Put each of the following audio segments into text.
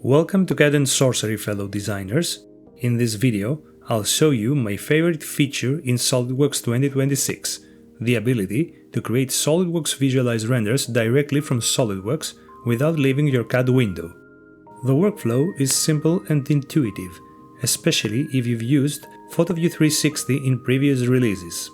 Welcome to CAD and Sorcery, fellow designers. In this video, I'll show you my favorite feature in SOLIDWORKS 2026, the ability to create SOLIDWORKS Visualize renders directly from SOLIDWORKS without leaving your CAD window. The workflow is simple and intuitive, especially if you've used PhotoView 360 in previous releases.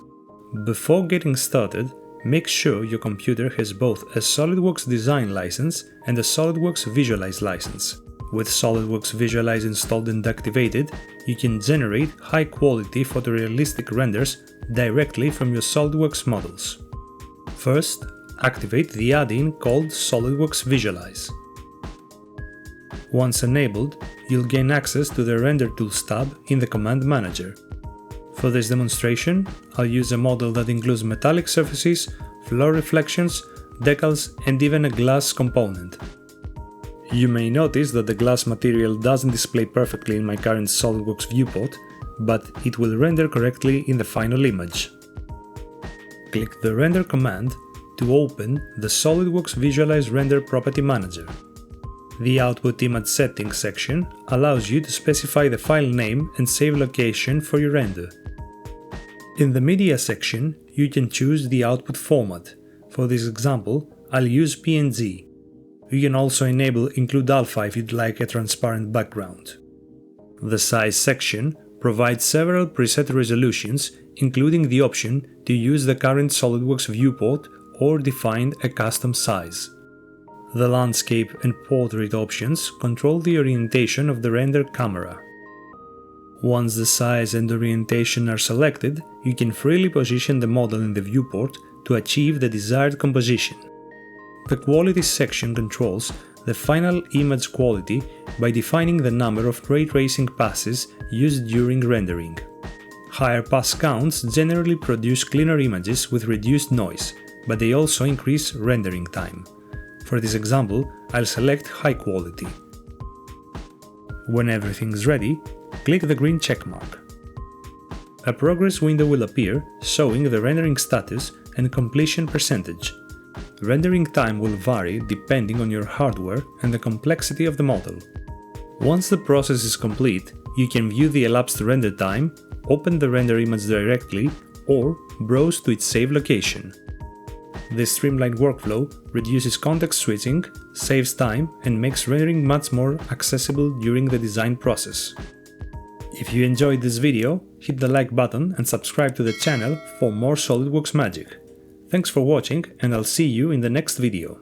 Before getting started, make sure your computer has both a SOLIDWORKS Design license and a SOLIDWORKS Visualize license. With SOLIDWORKS Visualize installed and activated, you can generate high-quality photorealistic renders directly from your SOLIDWORKS models. First, activate the add-in called SOLIDWORKS Visualize. Once enabled, you'll gain access to the Render Tools tab in the Command Manager. For this demonstration, I'll use a model that includes metallic surfaces, floor reflections, decals, and even a glass component. You may notice that the glass material doesn't display perfectly in my current SOLIDWORKS viewport, but it will render correctly in the final image. Click the Render command to open the SOLIDWORKS Visualize Render Property Manager. The Output Image Settings section allows you to specify the file name and save location for your render. In the Media section, you can choose the output format. For this example, I'll use PNG. You can also enable Include Alpha if you'd like a transparent background. The Size section provides several preset resolutions, including the option to use the current SOLIDWORKS viewport or define a custom size. The Landscape and Portrait options control the orientation of the render camera. Once the size and orientation are selected, you can freely position the model in the viewport to achieve the desired composition. The Quality section controls the final image quality by defining the number of ray tracing passes used during rendering. Higher pass counts generally produce cleaner images with reduced noise, but they also increase rendering time. For this example, I'll select High Quality. When everything's ready, click the green checkmark. A progress window will appear showing the rendering status and completion percentage. Rendering time will vary depending on your hardware and the complexity of the model. Once the process is complete, you can view the elapsed render time, open the render image directly, or browse to its save location. This streamlined workflow reduces context switching, saves time, and makes rendering much more accessible during the design process. If you enjoyed this video, hit the like button and subscribe to the channel for more SOLIDWORKS magic. Thanks for watching, and I'll see you in the next video.